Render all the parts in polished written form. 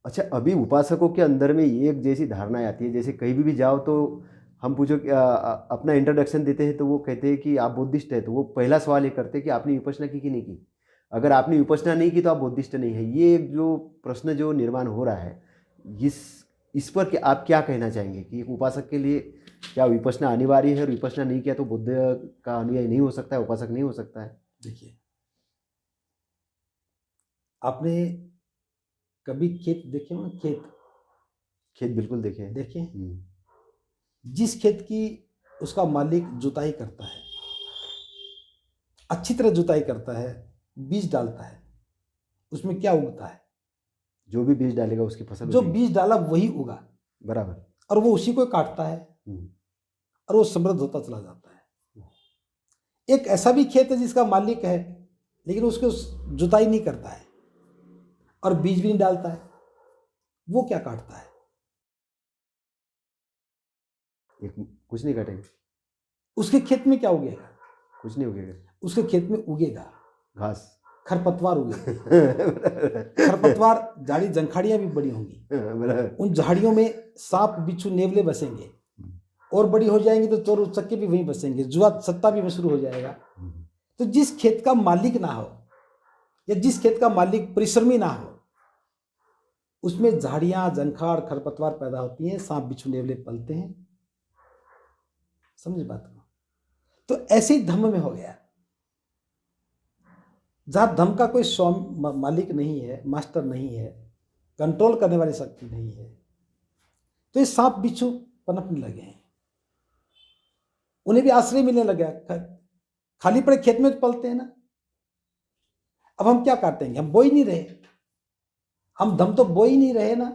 अच्छा, अभी उपासकों के अंदर में ये एक जैसी धारणाएँ आती है, जैसे कहीं भी जाओ तो हम पूछो कि अपना इंट्रोडक्शन देते हैं तो वो कहते हैं कि आप बुद्धिस्ट हैं, तो वो पहला सवाल ये करते हैं कि आपने विपश्यना की कि नहीं की? अगर आपने विपश्यना नहीं की तो आप बुद्धिस्ट नहीं हैं। ये एक जो प्रश्न जो निर्माण हो रहा है, इस इस पर आप क्या कहना चाहेंगे कि एक उपासक के लिए क्या विपश्यना अनिवार्य है और विपश्यना नहीं किया तो बुद्ध का अनुयायी नहीं हो सकता है, उपासक नहीं हो सकता है? देखिए, आपने कभी खेत देखे हो ना? खेत खेत बिल्कुल देखे हैं। देखे? हुँ। जिस खेत की उसका मालिक जुताई करता है, अच्छी तरह जुताई करता है, बीज डालता है, उसमें क्या उगता है? जो भी बीज डालेगा उसकी फसल जो उगेगी। बीज डाला वही उगा, बराबर। और वो उसी को काटता है हुँ। और वो समृद्ध होता चला जाता है। एक ऐसा भी खेत है जिसका मालिक है, लेकिन उसको जुताई नहीं करता है और बीज भी नहीं डालता है, वो क्या काटता है? एक कुछ नहीं काटेंगे, उसके खेत में क्या उगेगा? कुछ नहीं उगेगा। उसके खेत में उगेगा घास। खरपतवार उगेगा। खरपतवार, झाड़ी जंखाड़ियां भी बड़ी होंगी, बराबर। उन झाड़ियों में सांप बिच्छू नेवले बसेंगे, और बड़ी हो जाएंगी तो चोर उचक्के भी वहीं बसेंगे, जुआ सट्टा भी वहीं शुरू हो जाएगा। तो जिस खेत का मालिक ना हो, या जिस खेत का मालिक परिश्रमी ना हो, उसमें झाड़ियां जंखाड़ खरपतवार पैदा होती हैं, सांप बिच्छू नेवले पलते हैं। समझे बात को? तो ऐसे ही धम्म में हो गया, जहां धम्म का कोई स्वामी मालिक नहीं है, मास्टर नहीं है, कंट्रोल करने वाली शक्ति नहीं है, तो ये सांप बिच्छू पनपने लगे हैं, उन्हें भी आश्रय मिलने लगा। खाली पड़े खेत में तो पलते हैं ना। अब हम क्या काटेंगे? हम बो ही नहीं रहे, हम धम तो बो ही नहीं रहे ना,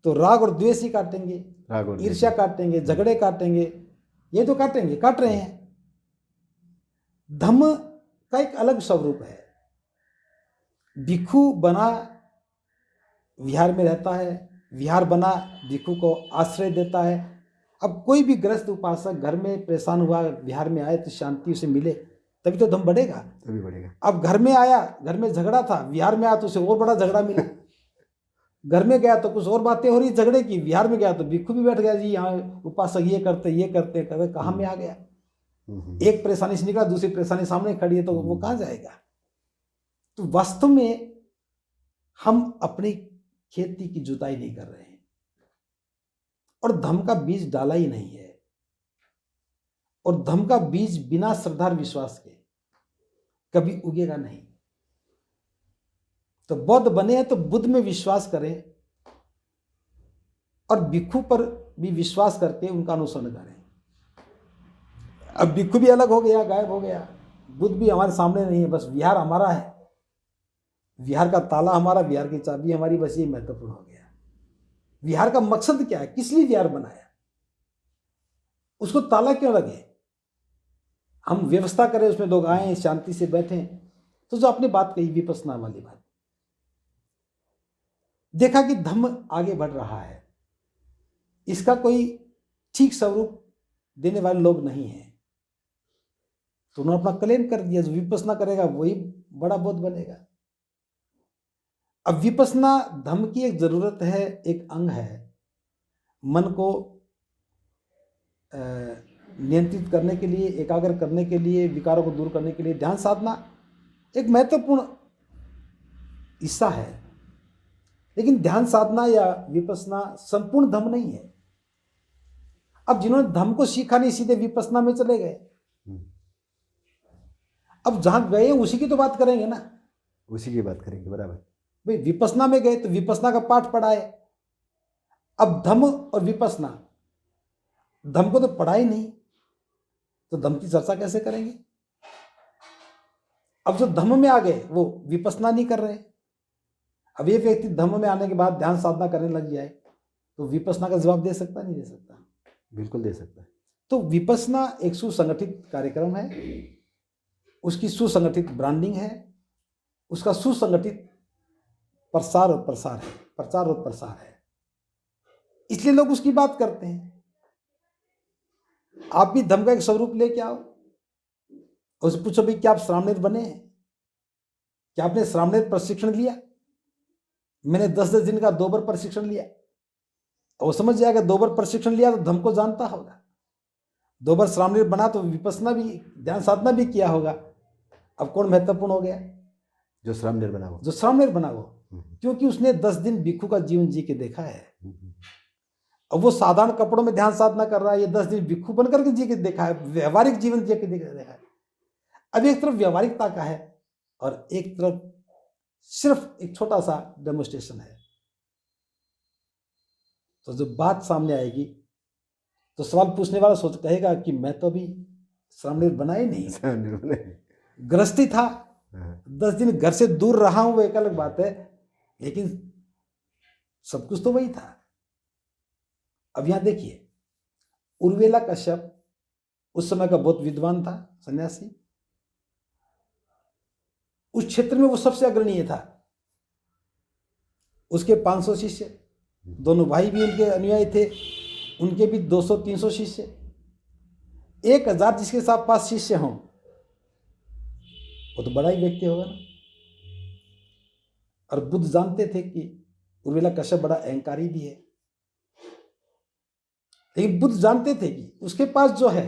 तो राग और द्वेष ही काटेंगे, राग और ईर्ष्या द्वेष। काटेंगे, झगड़े काटेंगे, ये तो काटेंगे, काट रहे हैं। धम्म का एक अलग स्वरूप है। भिक्षु बना विहार में रहता है, विहार बना भिक्षु को आश्रय देता है। अब कोई भी ग्रस्त उपासक घर में परेशान हुआ, विहार में आए तो शांति उसे मिले, तभी तो धम्म बढ़ेगा, तभी बढ़ेगा। अब घर में आया, घर में झगड़ा था, विहार में आया तो उसे और बड़ा झगड़ा मिला। घर में गया तो कुछ और बातें हो रही झगड़े की, विहार में गया तो भिक्षु भी बैठ गया, जी यहाँ उपासक ये करते कभी कहाँ में आ गया। एक परेशानी से निकला, दूसरी परेशानी सामने खड़ी है, तो वो कहाँ जाएगा? तो वास्तव में हम अपनी खेती की जुताई नहीं कर रहे हैं, और धम्म का बीज डाला ही नहीं है, और धम्म का बीज बिना श्रद्धा और विश्वास के कभी उगेगा नहीं। तो बौद्ध बने हैं तो बुद्ध में विश्वास करें, और भिक्षु पर भी विश्वास करके उनका अनुसरण करें। अब भिक्षु भी अलग हो गया, गायब हो गया, बुद्ध भी हमारे सामने नहीं है, बस विहार हमारा है, विहार का ताला हमारा, विहार की चाबी हमारी, बस ये महत्वपूर्ण हो गया। विहार का मकसद क्या है? किस लिए विहार बनाया? उसको ताला क्यों लगे? हम व्यवस्था करें, उसमें लोग आए, शांति से बैठे। तो जो आपने बात कही विपश्यना वाली बात, देखा कि धम्म आगे बढ़ रहा है, इसका कोई ठीक स्वरूप देने वाले लोग नहीं है, तो उन्होंने अपना क्लेम कर दिया, जो विपश्यना करेगा वही बड़ा बौद्ध बनेगा। अब विपश्यना धम्म की एक जरूरत है, एक अंग है। मन को नियंत्रित करने के लिए, एकाग्र करने के लिए, विकारों को दूर करने के लिए ध्यान साधना एक महत्वपूर्ण हिस्सा है, लेकिन ध्यान साधना या विपश्यना संपूर्ण धम्म नहीं है। अब जिन्होंने धम्म को सीखा नहीं, सीधे विपश्यना में चले गए। अब जहां गए उसी की तो बात करेंगे ना, उसी की बात करेंगे। बराबर। भाई विपश्यना में गए तो विपश्यना का पाठ पढ़ाए। अब धम्म और विपश्यना, धम्म को तो पढ़ा ही नहीं, तो धम्म की चर्चा कैसे करेंगे? अब जो धम्म में आ गए वो विपश्यना नहीं कर रहे। अब ये व्यक्ति धम्म में आने के बाद ध्यान साधना करने लग जाए, तो विपश्यना का जवाब दे सकता नहीं दे सकता? बिल्कुल दे सकता है। तो विपश्यना एक सुसंगठित कार्यक्रम है, उसकी सुसंगठित ब्रांडिंग है, उसका सुसंगठित प्रचार और प्रसार है, इसलिए लोग उसकी बात करते हैं। आप भी धम्म का एक स्वरूप लेके आओ, उससे पूछो भाई क्या आप श्रामणेर बने हैं? क्या आपने श्रामणेर प्रशिक्षण लिया? मैंने 10-10 दिन का 2 बार प्रशिक्षण लिया। और वो समझ जाएगा 2 बार प्रशिक्षण लिया तो धम को जानता होगा। 2 बार श्रामणीर बना तो विपස්සना भी, ध्यान साधना भी किया होगा। अब कौन महत्वपूर्ण हो गया? जो श्रामणीर बना वो। जो श्रामणीर बना वो, क्योंकि उसने 10 दिन भिक्षु का जीवन जी के देखा है। अब वो साधारण कपड़ों में ध्यान साधना कर रहा है, ये 10 दिन भिक्षु बनकर के जी के देखा है, व्यवहारिक जीवन जी के देखा है। अब एक तरफ व्यवहारिकता का है और एक तरफ सिर्फ एक छोटा सा डेमोस्ट्रेशन है। तो जब बात सामने आएगी तो सवाल पूछने वाला सोच कहेगा कि मैं तो अभी श्रामणीर बना ही नहीं, श्रामणीर बने। गृहस्थी था, 10 दिन घर से दूर रहा हूं, वो एक अलग बात है, लेकिन सब कुछ तो वही था। अब यहां देखिए, उर्वेला कश्यप उस समय का बहुत विद्वान था, सन्यासी। उस क्षेत्र में वो सबसे अग्रणीय था। उसके 500 शिष्य, दोनों भाई भी उनके अनुयायी थे, उनके भी 200-300 शिष्य, 1000 जिसके साथ 5 शिष्य हों, वो तो बड़ा ही व्यक्ति होगा ना। और बुद्ध जानते थे कि उर्वेला कश्यप बड़ा अहंकारी भी है, लेकिन बुद्ध जानते थे कि उसके पास जो है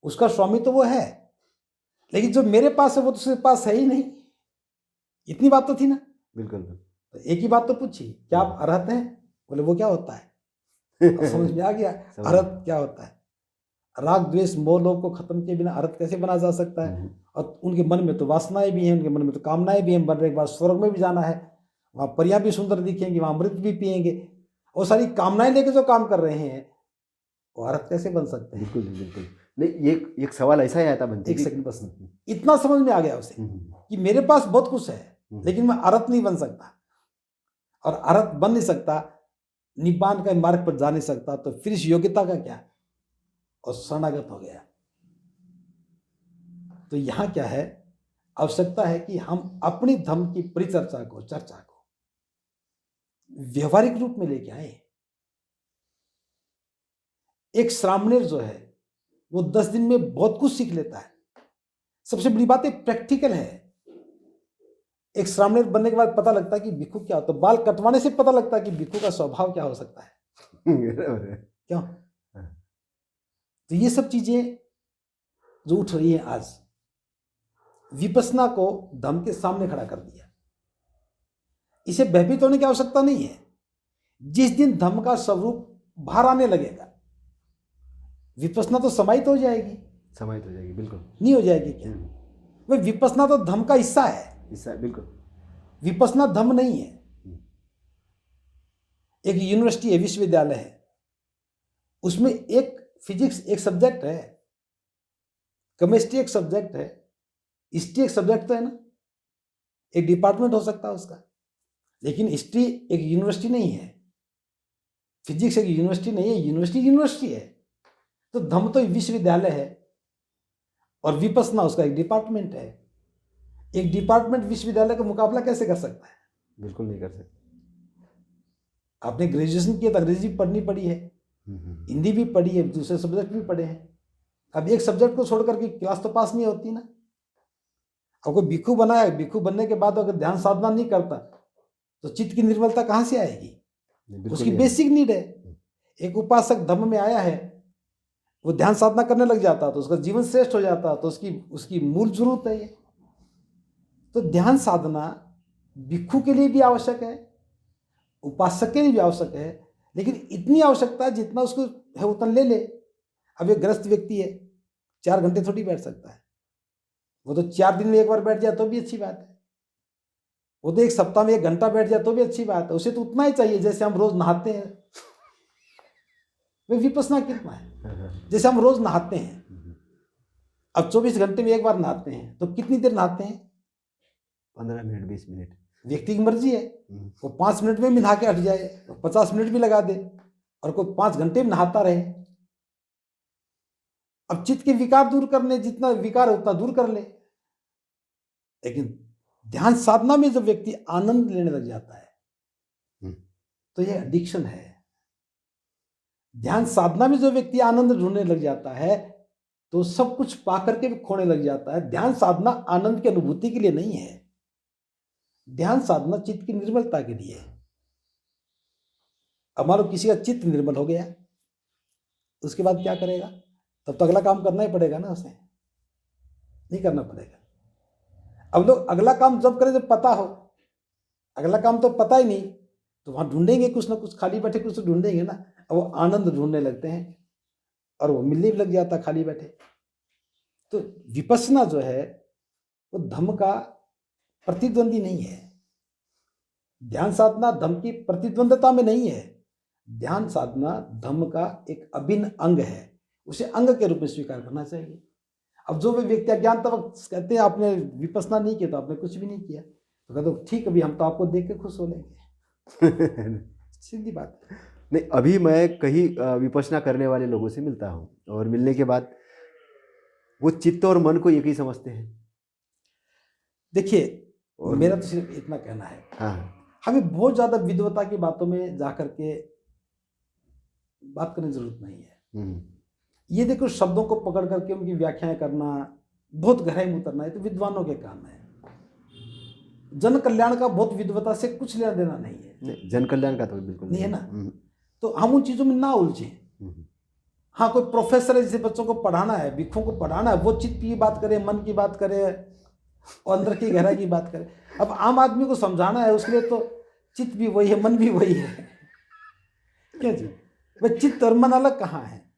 उसका स्वामी तो वो है, लेकिन जो मेरे पास है वो तो उसके पास है ही नहीं। इतनी बात तो थी ना। बिल्कुल। तो एक ही बात तो पूछी, क्या आप अरहत हैं? बोले वो क्या होता है? अब समझ में आ गया अरहत क्या होता है। राग द्वेष मोह लोभ को खत्म किए बिना अरहत कैसे बना जा सकता है? और उनके मन में तो वासनाएं भी हैं, उनके मन में तो कामनाएं भी हैं। मरने के बाद स्वर्ग में भी जाना है, वहाँ परियां भी सुंदर दिखेंगी, वहाँ अमृत भी पिएंगे, और सारी कामनाएं लेके जो काम कर रहे हैं वो अरहत कैसे बन सकते हैं? बिल्कुल बिल्कुल नहीं। ये एक सवाल ऐसा ही आया था बनते। एक सेकंड बस, इतना समझ में आ गया उसे कि मेरे पास बहुत कुछ है, लेकिन मैं अरहत नहीं बन सकता, और अरहत बन नहीं सकता, निब्बान का मार्ग पर जा नहीं सकता, तो फिर इस योग्यता का क्या? और शरणागत हो गया। तो यहां क्या है, आवश्यकता है कि हम अपनी धम्म की परिचर्चा को, चर्चा को व्यवहारिक रूप में लेके आए। एक श्रामणीर जो है वो 10 दिन में बहुत कुछ सीख लेता है। सबसे बड़ी बात है प्रैक्टिकल है। एक श्रामणीर बनने के बाद पता लगता है कि भिक्षु क्या होता है। बाल कटवाने से पता लगता है कि भिक्षु का स्वभाव क्या हो सकता है। क्यों? तो ये सब चीजें जो उठ रही है आज, विपස්සना को धम्म के सामने खड़ा कर दिया। इसे भयभीत होने की आवश्यकता नहीं है। जिस दिन धम्म का स्वरूप बाहर आने लगेगा, विपස්සना तो समाहित हो जाएगी। समाहित हो जाएगी, बिल्कुल। नहीं हो जाएगी क्या? वह विपස්සना तो धम्म का हिस्सा है। हिस्सा, बिल्कुल। विपස්සना धम्म नहीं है। एक यूनिवर्सिटी है, विश्वविद्यालय है, उसमें एक फिजिक्स एक सब्जेक्ट है, केमिस्ट्री एक सब्जेक्ट है, हिस्ट्री एक सब्जेक्ट तो है ना, एक डिपार्टमेंट हो सकता है उसका। लेकिन हिस्ट्री एक यूनिवर्सिटी नहीं है, फिजिक्स एक यूनिवर्सिटी नहीं है, यूनिवर्सिटी है। तो धम्म तो विश्वविद्यालय है और विपස්සना उसका एक डिपार्टमेंट है। एक डिपार्टमेंट विश्वविद्यालय का मुकाबला कैसे कर सकता है? बिल्कुल नहीं कर सकता। आपने ग्रेजुएशन किया तो अंग्रेजी पढ़नी पड़ी है, हिंदी भी पढ़ी है, दूसरे सब्जेक्ट भी पढ़े हैं। अब एक सब्जेक्ट को छोड़कर के क्लास तो पास नहीं होती ना। अब कोई भिक्षु बना है, भिक्षु बनने के बाद अगर ध्यान साधना नहीं करता तो चित्त की निर्मलता कहाँ से आएगी? उसकी बेसिक नीड है। एक उपासक धम्म में आया है, वो ध्यान साधना करने लग जाता तो उसका जीवन श्रेष्ठ हो जाता, तो उसकी मूल जरूरत है ये। तो ध्यान साधना भिक्षु के लिए भी आवश्यक है, उपासक के लिए भी आवश्यक है, लेकिन इतनी आवश्यकता है जितना उसको है उतना ले ले। अब एक ग्रस्त व्यक्ति है, 4 घंटे थोड़ी बैठ सकता है, वो तो 4 दिन में एक बार बैठ जाए तो भी अच्छी बात है, वो तो 1 सप्ताह में 1 घंटा बैठ जाए तो भी अच्छी बात है। उसे तो उतना ही चाहिए जैसे हम रोज नहाते हैं। वे विपස්සना कितना है? जैसे हम रोज नहाते हैं, अब 24 घंटे में 1 बार नहाते हैं तो कितनी देर नहाते हैं? 15 मिनट 20 मिनट, व्यक्ति की मर्जी है। वो 5 मिनट में भी नहा के हट जाए, 50 मिनट भी लगा दे, और कोई 5 घंटे में नहाता रहे। अब चित्त के विकार दूर करने जितना विकार है उतना दूर कर ले। लेकिन ध्यान साधना में जब व्यक्ति आनंद लेने लग जाता है तो यह एडिक्शन है। ध्यान साधना में जो व्यक्ति आनंद ढूंढने लग जाता है तो सब कुछ पाकर के भी खोने लग जाता है। ध्यान साधना आनंद की अनुभूति के लिए नहीं है। ध्यान साधना चित्त की निर्मलता के लिए है। अब मान लो किसी का चित्त निर्मल हो गया, उसके बाद क्या करेगा? तब तो अगला काम करना ही पड़ेगा ना, उसे नहीं करना पड़ेगा। अब लोग अगला काम जब करें जब पता हो, अगला काम तो पता ही नहीं, तो वहां ढूंढेंगे कुछ ना कुछ, खाली बैठे कुछ तो ढूंढेंगे ना। अब वो आनंद ढूंढने लगते हैं और वो मिलने भी लग जाता खाली बैठे। तो विपश्यना जो है वो धम्म का प्रतिद्वंदी नहीं है। ध्यान साधना धम्म की प्रतिद्वंदता में नहीं है। ध्यान साधना धम्म का एक अभिन्न अंग है, उसे अंग के रूप में स्वीकार करना चाहिए। अब जो वे व्यक्ति अज्ञानता वक्त कहते हैं आपने विपश्यना नहीं किया तो आपने कुछ भी नहीं किया, तो कहते हो ठीक, अभी हम तो आपको देख के खुश हो लेंगे। सीधी बात है। नहीं, अभी मैं कहीं विपश्यना करने वाले लोगों से मिलता हूँ और मिलने के बाद वो चित्त और मन को एक ही समझते हैं। देखिए, और मेरा तो सिर्फ इतना कहना है, हाँ, हमें बहुत ज्यादा विद्वता की बातों में जाकर के बात करने की जरूरत नहीं है। ये देखो, शब्दों को पकड़ करके उनकी व्याख्याएं करना, बहुत गहराई में उतरना, है तो विद्वानों के काम है। जन कल्याण का बहुत विद्वता से कुछ लेना देना नहीं है। नहीं, जन कल्याण का तो बिल्कुल नहीं है ना। तो हम उन चीजों में ना उलझे। हाँ, कोई प्रोफेसर है जिसे बच्चों को पढ़ाना है, भिक्षुओं को पढ़ाना है, वो चित्त की बात करे, मन की बात करे और अंदर की गहराई की बात करे। अब आम आदमी को समझाना है, उसके लिए तो चित्त भी वही है, मन भी वही है। क्या जी, वह चित्त और मन अलग कहाँ है?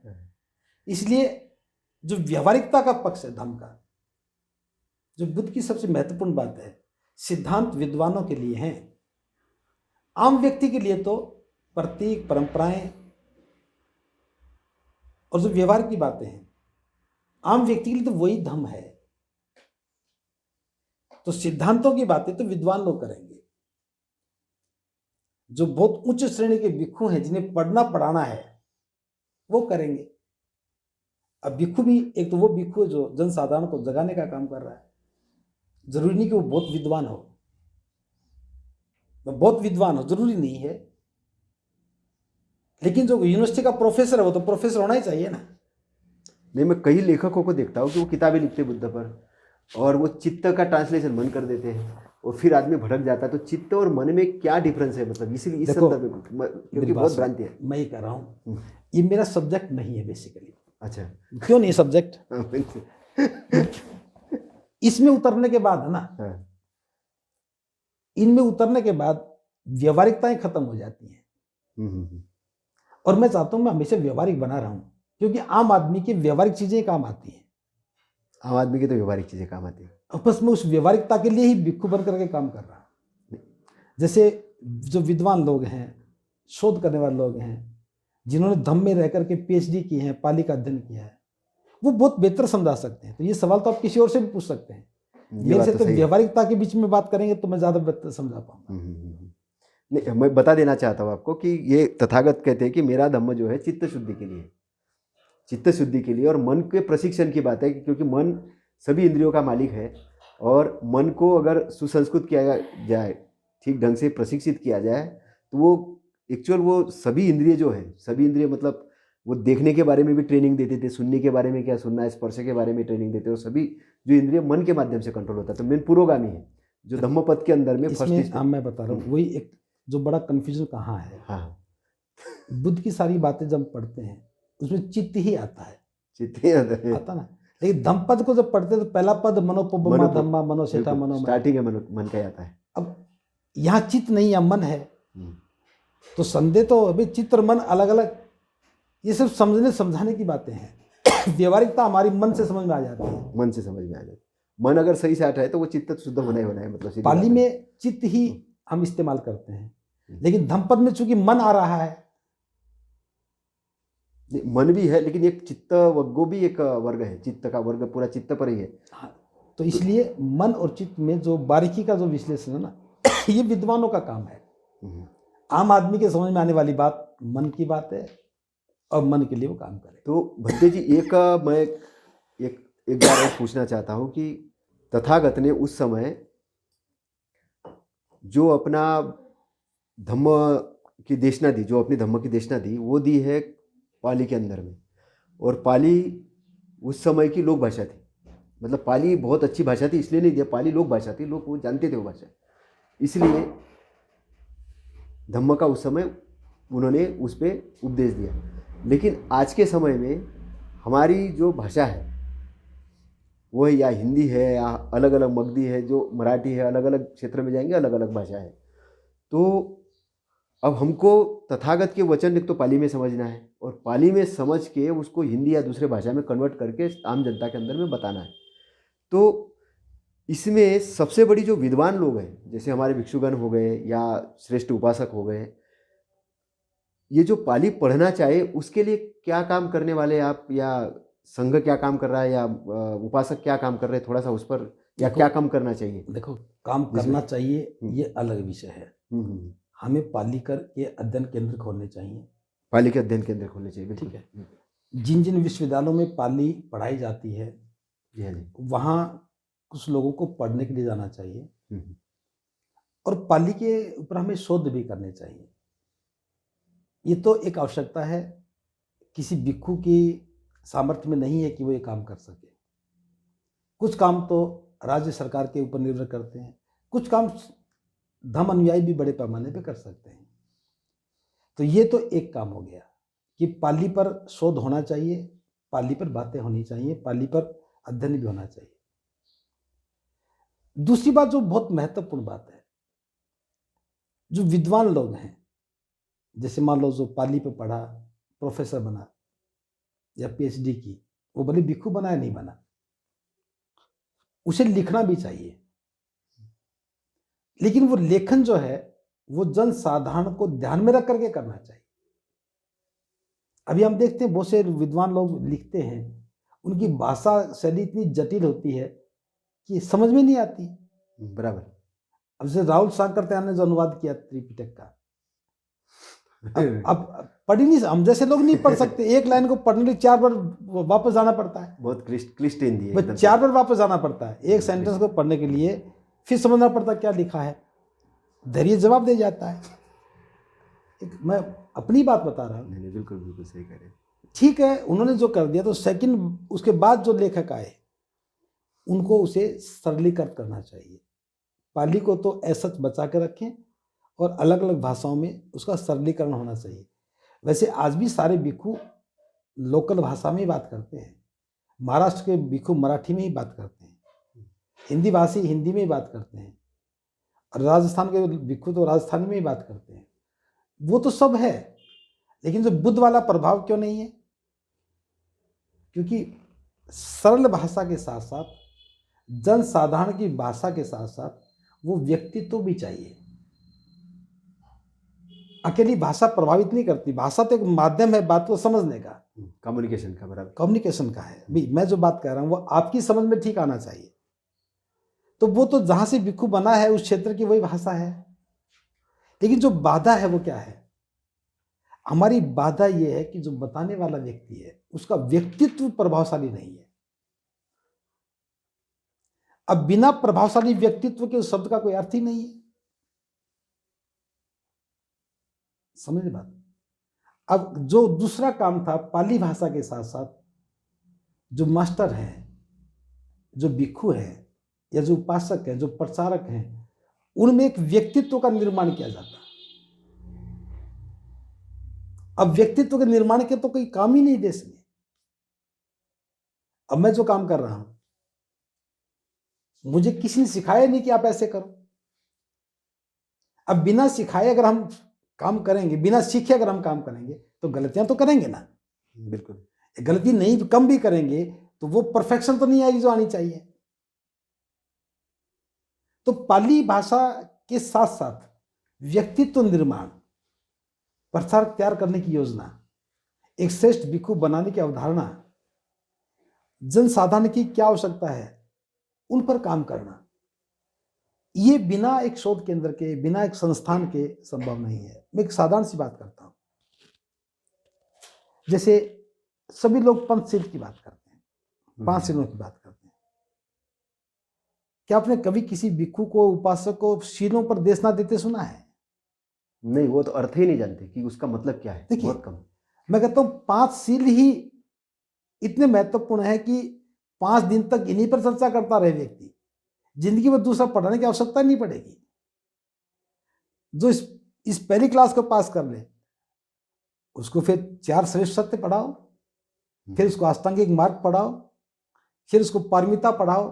इसलिए जो व्यवहारिकता का पक्ष है धम्म का, जो बुद्ध की सबसे महत्वपूर्ण बात है, सिद्धांत विद्वानों के लिए हैं। आम व्यक्ति के लिए तो प्रतीक, परंपराएं और जो व्यवहार की बातें हैं, आम व्यक्ति के लिए तो वही धम्म है। तो सिद्धांतों की बातें तो विद्वान लोग करेंगे, जो बहुत उच्च श्रेणी के भिक्षु हैं, जिन्हें पढ़ना पढ़ाना है, वो करेंगे। अब भिक्षु भी, एक तो वो भिक्षु जो जनसाधारण को जगाने का काम कर रहा है, जरूरी नहीं कि वो बहुत विद्वान हो। बहुत विद्वान हो जरूरी नहीं है, लेकिन जो यूनिवर्सिटी का प्रोफेसर है वो तो प्रोफेसर होना ही चाहिए ना। नहीं, मैं कई लेखकों को देखता हूँ कि वो किताबें लिखते बुद्ध पर और वो चित्त का ट्रांसलेशन मन कर देते हैं और फिर आदमी भटक जाता है। तो चित्त और मन में क्या डिफरेंस है, मतलब इसीलिए इस संदर्भ में, क्योंकि बहुत भ्रांति है। मैं ही कह रहा हूँ, ये मेरा सब्जेक्ट नहीं है बेसिकली। अच्छा, क्यों नहीं सब्जेक्ट? इसमें उतरने के बाद है ना, इनमें उतरने के बाद व्यवहारिकताएं खत्म हो जाती हैं। और मैं चाहता हूं मैं हमेशा व्यवहारिक बना रहा हूं, क्योंकि आम आदमी की व्यवहारिक चीजें काम आती हैं। आम आदमी की तो व्यवहारिक चीजें काम आती हैं। और बस मैं उस व्यवहारिकता के लिए ही भिक्षु बन करके काम कर रहा हूं। जैसे जो विद्वान लोग हैं, शोध करने वाले लोग हैं, जिन्होंने धम्म में रह करके PhD की है, पाली का अध्ययन किया है, वो बहुत बेहतर समझा सकते हैं। तो ये सवाल तो आप किसी और से भी पूछ सकते हैं। मेरे से तो व्यवहारिकता के बीच में बात करेंगे तो मैं ज्यादा बेहतर समझा पाऊंगा। नहीं, मैं बता देना चाहता हूँ आपको कि ये तथागत कहते हैं कि मेरा धम्म जो है चित्त शुद्धि के लिए, चित्त शुद्धि के लिए और मन के प्रशिक्षण की बात है, क्योंकि मन सभी इंद्रियों का मालिक है और मन को अगर सुसंस्कृत किया जाए, ठीक ढंग से प्रशिक्षित किया जाए, तो वो एक्चुअल वो सभी इंद्रिय जो है, सभी इंद्रिय मतलब वो देखने के बारे में भी ट्रेनिंग देते थे, सुनने के बारे में क्या सुनना है, स्पर्श के बारे में ट्रेनिंग देते, और सभी जो इंद्रिय मन के माध्यम से कंट्रोल होता है। तो मेन पुरोगामी है जो धम्मपद के अंदर में फर्स्ट। मैं बता रहा हूँ, वही एक जो बड़ा कंफ्यूजन कहाँ है। हाँ, बुद्ध की सारी बातें जब पढ़ते हैं उसमें चित्त ही आता है, चित्त ही आता ना। लेकिन धम्म पद को जब पढ़ते हैं तो पहला पद मनोपमा धम्मा मनोसेठा मनो, स्टार्टिंग है मन का आता है। अब यहाँ चित्त नहीं है, मन है। तो संदेह तो अभी चित्त और मन अलग अलग, ये सिर्फ समझाने की बातें हैं। व्यवहारिकता हमारी मन से समझ में आ जाती है। मन से समझ में आ जाती है। मन अगर सही से आता है तो वो चित्त शुद्ध होना ही होना है, मतलब पाली में चित्त ही हम इस्तेमाल करते हैं, लेकिन धम्मपद में चूंकि मन आ रहा है, मन भी है, लेकिन एक चित्त वग्गो भी एक वर्ग है, चित्त का वर्ग पूरा चित्त पर ही है। तो इसलिए मन और चित्त में जो बारीकी का जो विश्लेषण है ना, ये विद्वानों का काम है। आम आदमी के समझ में आने वाली बात मन की बात है और मन के लिए वो काम करे। तो भंते जी, मैं एक बार और पूछना चाहता हूँ कि तथागत ने उस समय जो अपना धम्म की देशना दी, जो अपनी धम्म की देशना दी, वो दी है पाली के अंदर में। और पाली उस समय की लोक भाषा थी, मतलब पाली बहुत अच्छी भाषा थी, इसलिए नहीं दिया, पाली लोक भाषा थी, लोग वो जानते थे वो भाषा। इसलिए धम्म का उस समय उन्होंने उस पर उपदेश दिया। लेकिन आज के समय में हमारी जो भाषा है वो या हिंदी है या अलग अलग मगधी है, जो मराठी है, अलग अलग क्षेत्र में जाएंगे अलग अलग भाषा है। तो अब हमको तथागत के वचन एक तो पाली में समझना है और पाली में समझ के उसको हिंदी या दूसरे भाषा में कन्वर्ट करके आम जनता के अंदर में बताना है। तो इसमें सबसे बड़ी जो विद्वान लोग हैं, जैसे हमारे भिक्षुगण हो गए या श्रेष्ठ उपासक हो गए, ये जो पाली पढ़ना चाहे उसके लिए क्या काम करने वाले आप, या संघ क्या काम कर रहा है, या उपासक क्या काम कर रहे हैं, थोड़ा सा उस पर, या क्या काम करना चाहिए? देखो, काम करना चाहिए ये अलग विषय है। हमें पाली के अध्ययन केंद्र खोलने चाहिए। पाली के अध्ययन केंद्र खोलने चाहिए, ठीक है। जिन जिन विश्वविद्यालयों में पाली पढ़ाई जाती है जी हाँ जी, वहाँ कुछ लोगों को पढ़ने के लिए जाना चाहिए और पाली के ऊपर हमें शोध भी करने चाहिए। ये तो एक आवश्यकता है, किसी भिक्षु की सामर्थ्य में नहीं है कि वो ये काम कर सके। कुछ काम तो राज्य सरकार के ऊपर निर्भर करते हैं, कुछ काम धर्म अनुयायी भी बड़े पैमाने पे कर सकते हैं। तो ये तो एक काम हो गया कि पाली पर शोध होना चाहिए, पाली पर बातें होनी चाहिए, पाली पर अध्ययन भी होना चाहिए। दूसरी बात जो बहुत महत्वपूर्ण बात है, जो विद्वान लोग हैं, जैसे मान लो जो पाली पे पढ़ा, प्रोफेसर बना या पीएचडी की, वो भले भिक्षु बना या नहीं बना, उसे लिखना भी चाहिए। लेकिन वो लेखन जो है वो जन साधारण को ध्यान में रख करके करना चाहिए। अभी हम देखते हैं बहुत से विद्वान लोग लिखते हैं, उनकी भाषा शैली इतनी जटिल होती है कि समझ में नहीं आती। बराबर। अब जैसे राहुल सांकृत्यायन ने जो अनुवाद किया त्रिपिटक का, अब पढ़ ही नहीं, हम जैसे लोग नहीं पढ़ सकते। एक लाइन को पढ़ने के लिए 4 बार वापस जाना पड़ता है, बहुत क्लिष्ट हिंदी है, 4 बार वापस जाना पड़ता है एक सेंटेंस को पढ़ने के लिए, फिर समझना पड़ता है क्या लिखा है, धैर्य जवाब दे जाता है। मैं अपनी बात बता रहा हूँ। नहीं, बिल्कुल बिल्कुल सही कह रहे हैं। ठीक है, उन्होंने जो कर दिया, तो सेकंड उसके बाद जो लेखक आए उनको उसे सरलीकृत करना चाहिए। पाली को तो ऐसा बचा के रखें और अलग अलग भाषाओं में उसका सरलीकरण होना चाहिए। वैसे आज भी सारे भिक्षु लोकल भाषा में ही बात करते हैं। महाराष्ट्र के भिक्षु मराठी में ही बात करते हैं, हिंदी भाषी हिंदी में ही बात करते हैं, और राजस्थान के भिक्षु तो राजस्थानी में ही बात करते हैं। वो तो सब है, लेकिन जो बुद्ध वाला प्रभाव क्यों नहीं है? क्योंकि सरल भाषा के साथ साथ, जन साधारण की भाषा के साथ साथ वो व्यक्तित्व भी चाहिए। अकेली भाषा प्रभावित नहीं करती, भाषा तो एक माध्यम है बात को समझने का, कम्युनिकेशन का, बराबर, कम्युनिकेशन का है। भाई मैं जो बात कह रहा हूँ वो आपकी समझ में ठीक आना चाहिए। तो वो तो जहां से भिक्षु बना है उस क्षेत्र की वही भाषा है। लेकिन जो बाधा है वो क्या है? हमारी बाधा ये है कि जो बताने वाला व्यक्ति है उसका व्यक्तित्व प्रभावशाली नहीं है। अब बिना प्रभावशाली व्यक्तित्व के उस शब्द का कोई अर्थ ही नहीं है। समझ बात? अब जो दूसरा काम था पाली भाषा के साथ साथ, जो मास्टर हैं, जो भिक्षु हैं या जो उपासक हैं, जो प्रचारक हैं, उनमें एक व्यक्तित्व का निर्माण किया जाता है। अब व्यक्तित्व के निर्माण के तो कोई काम ही नहीं देश में। अब मैं जो काम कर रहा हूं, मुझे किसी ने सिखाया नहीं कि आप ऐसे करो। अब बिना सिखाए अगर हम काम करेंगे, बिना सीखे अगर हम काम करेंगे तो गलतियां तो करेंगे ना। बिल्कुल। गलती नहीं कम भी करेंगे तो वो परफेक्शन तो नहीं आएगी जो आनी चाहिए। तो पाली भाषा के साथ साथ व्यक्तित्व निर्माण, प्रचार तैयार करने की योजना, एक श्रेष्ठ भिक्षु बनाने की अवधारणा, जन साधारण की क्या आवश्यकता है उन पर काम करना, ये बिना एक शोध केंद्र के, बिना एक संस्थान के संभव नहीं है। मैं एक साधारण सी बात करता हूं। जैसे सभी लोग पंचशील की बात करते हैं, 5 शीलों की बात करते हैं। क्या आपने कभी किसी भिक्षु को, उपासक को शीलों पर देश ना देते सुना है? नहीं, वो तो अर्थ ही नहीं जानते कि उसका मतलब क्या है। देखिए, बहुत कम। मैं कहता हूं 5 शील ही इतने महत्वपूर्ण है कि 5 दिन तक इन्हीं पर चर्चा करता रहे व्यक्ति, जिंदगी में दूसरा पढ़ने की आवश्यकता नहीं पड़ेगी। जो इस पहली क्लास को पास कर ले उसको फिर 4 श्रेष्ठ सत्य पढ़ाओ, फिर उसको अष्टांगिक मार्ग पढ़ाओ, फिर उसको पारमिता पढ़ाओ।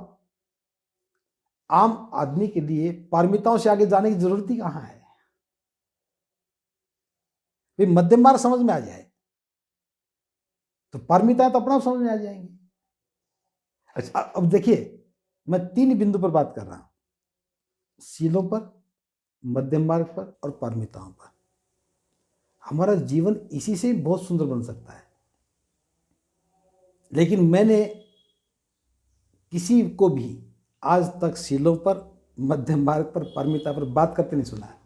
आम आदमी के लिए पारमिताओं से आगे जाने की जरूरत ही कहाँ है? भाई मध्यम मार्ग समझ में आ जाए तो पारमिताएं तो अपना समझ में आ जाएंगी। अच्छा, अब देखिए मैं 3 बिंदु पर बात कर रहा हूं, शीलों पर, मध्यम मार्ग पर और पारमिताओं पर। हमारा जीवन इसी से बहुत सुंदर बन सकता है। लेकिन मैंने किसी को भी आज तक शीलों पर, मध्यम मार्ग पर, पारमिता पर बात करते नहीं सुना है।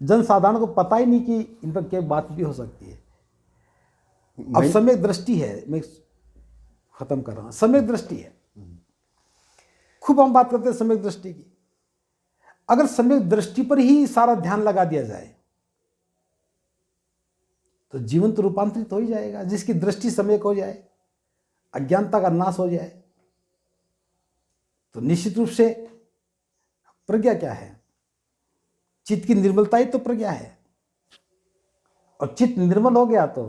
जनसाधारण को पता ही नहीं कि इन पर क्या बात भी हो सकती है। अब सम्यक दृष्टि है, मैं खत्म कर रहा हूं। सम्यक दृष्टि है, खूब हम बात करते हैं सम्यक दृष्टि की। अगर सम्यक दृष्टि पर ही सारा ध्यान लगा दिया जाए तो जीवन तो रूपांतरित हो ही जाएगा। जिसकी दृष्टि सम्यक हो जाए, अज्ञानता का नाश हो जाए, तो निश्चित रूप से प्रज्ञा क्या है? चित्त की निर्मलता ही तो प्रज्ञा है। और चित्त निर्मल हो गया तो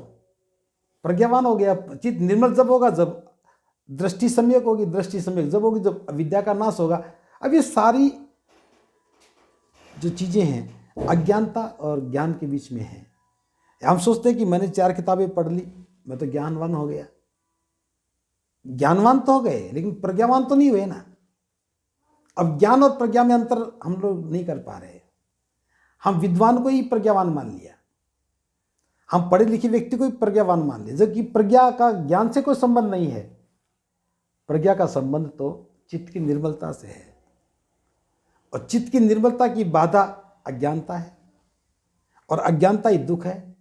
प्रज्ञावान हो गया। चित्त निर्मल जब होगा जब दृष्टि सम्यक होगी, दृष्टि सम्यक जब होगी जब अविद्या का नाश होगा। अब ये सारी जो चीजें हैं अज्ञानता और ज्ञान के बीच में है। हम सोचते हैं कि मैंने 4 किताबें पढ़ ली, मैं तो ज्ञानवान हो गया। ज्ञानवान तो हो गए लेकिन प्रज्ञावान तो नहीं हुए ना। अब ज्ञान और प्रज्ञा में अंतर हम लोग नहीं कर पा रहे। हम विद्वान को ही प्रज्ञावान मान लिया, हम पढ़े लिखे व्यक्ति को ही प्रज्ञावान मान लिया, जबकि प्रज्ञा का ज्ञान से कोई संबंध नहीं है। प्रज्ञा का संबंध तो चित्त की निर्मलता से है, और चित्त की निर्मलता की बाधा अज्ञानता है, और अज्ञानता ही दुख है।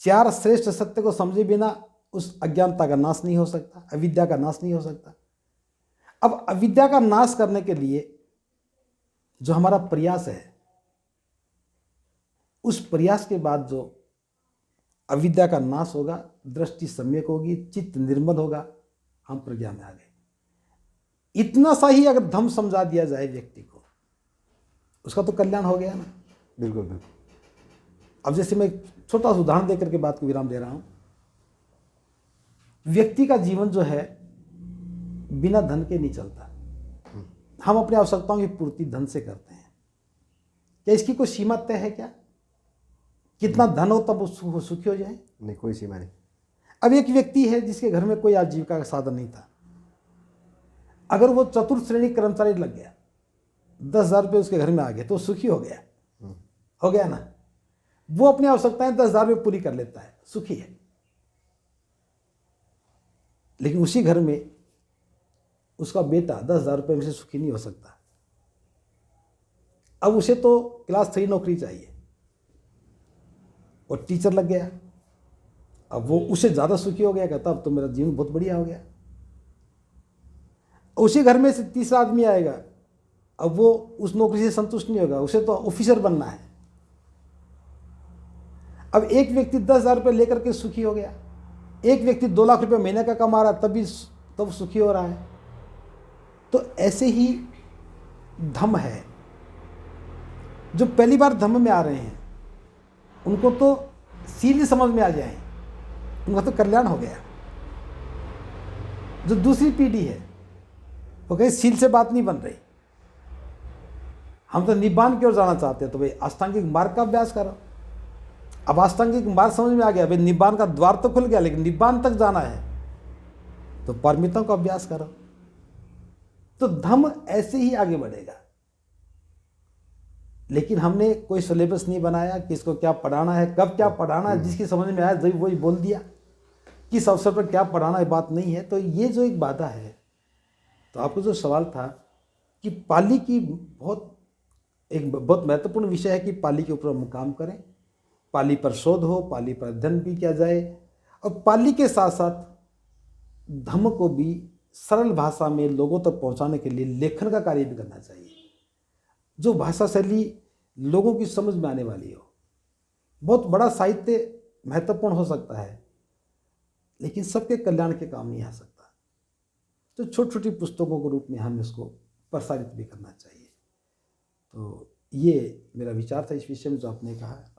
4 श्रेष्ठ सत्य को समझे बिना उस अज्ञानता का नाश नहीं हो सकता, अविद्या का नाश नहीं हो सकता। अब अविद्या का नाश करने के लिए जो हमारा प्रयास है, उस प्रयास के बाद जो अविद्या का नाश होगा, दृष्टि सम्यक होगी, चित्त निर्मल होगा, हम प्रज्ञा में आ गए। इतना सा ही अगर धम्म समझा दिया जाए व्यक्ति को, उसका तो कल्याण हो गया ना। बिल्कुल बिल्कुल। अब जैसे मैं छोटा सा उदाहरण देकर के बात को विराम दे रहा हूं। व्यक्ति का जीवन जो है बिना धन के नहीं चलता। हम अपनी आवश्यकताओं की पूर्ति धन से करते हैं। क्या इसकी कोई सीमा तय है क्या? कितना धन हो तब वो सुखी हो जाए? नहीं, कोई सीमा नहीं। अब एक व्यक्ति है जिसके घर में कोई आजीविका का साधन नहीं था। अगर वो चतुर्थ श्रेणी कर्मचारी लग गया, 10,000 रुपये उसके घर में आ गए तो सुखी हो गया। हो गया ना। वो अपनी आवश्यकताएं 10,000 रुपये पूरी कर लेता है, सुखी है। लेकिन उसी घर में उसका बेटा 10,000 रुपये में से सुखी नहीं हो सकता। अब उसे तो क्लास 3 नौकरी चाहिए, और टीचर लग गया। अब वो उसे ज़्यादा सुखी हो गया, कहता अब तो मेरा जीवन बहुत बढ़िया हो गया। उसी घर में से तीसरा आदमी आएगा, अब वो उस नौकरी से संतुष्ट नहीं होगा, उसे तो ऑफिसर बनना है। अब एक व्यक्ति 10,000 रुपये लेकर के सुखी हो गया, एक व्यक्ति 2 लाख रुपये महीने का कमा रहा तब सुखी हो रहा है। तो ऐसे ही धम्म है। जो पहली बार धम्म में आ रहे हैं उनको तो सीधे समझ में आ जाए, उनका तो कल्याण हो गया। जो दूसरी पीढ़ी है वो कहीं सील से बात नहीं बन रही, हम तो निब्बान की ओर जाना चाहते हैं, तो भाई अष्टांगिक मार्ग का अभ्यास करो। अब अष्टांगिक मार्ग समझ में आ गया, भाई निब्बान का द्वार तो खुल गया, लेकिन निब्बान तक जाना है तो पारमिताओं का अभ्यास करो। तो धम्म ऐसे ही आगे बढ़ेगा। लेकिन हमने कोई सिलेबस नहीं बनाया, किसको क्या पढ़ाना है, कब क्या पढ़ाना है, जिसकी समझ में आया जब वही बोल दिया। किस अवसर पर क्या पढ़ाना है बात नहीं है। तो ये जो एक बाधा है, तो आपको जो सवाल था कि पाली की एक बहुत महत्वपूर्ण विषय है कि पाली के ऊपर हम काम करें, पाली पर शोध हो, पाली पर अध्ययन भी किया जाए, और पाली के साथ साथ धम्म को भी सरल भाषा में लोगों तक पहुंचाने के लिए लेखन का कार्य भी करना चाहिए, जो भाषा शैली लोगों की समझ में आने वाली हो। बहुत बड़ा साहित्य महत्वपूर्ण हो सकता है, लेकिन सबके कल्याण के काम नहीं आ सकता। तो छोटी छोटी पुस्तकों के रूप में हम इसको प्रसारित भी करना चाहिए। तो ये मेरा विचार था इस विषय में जो आपने कहा।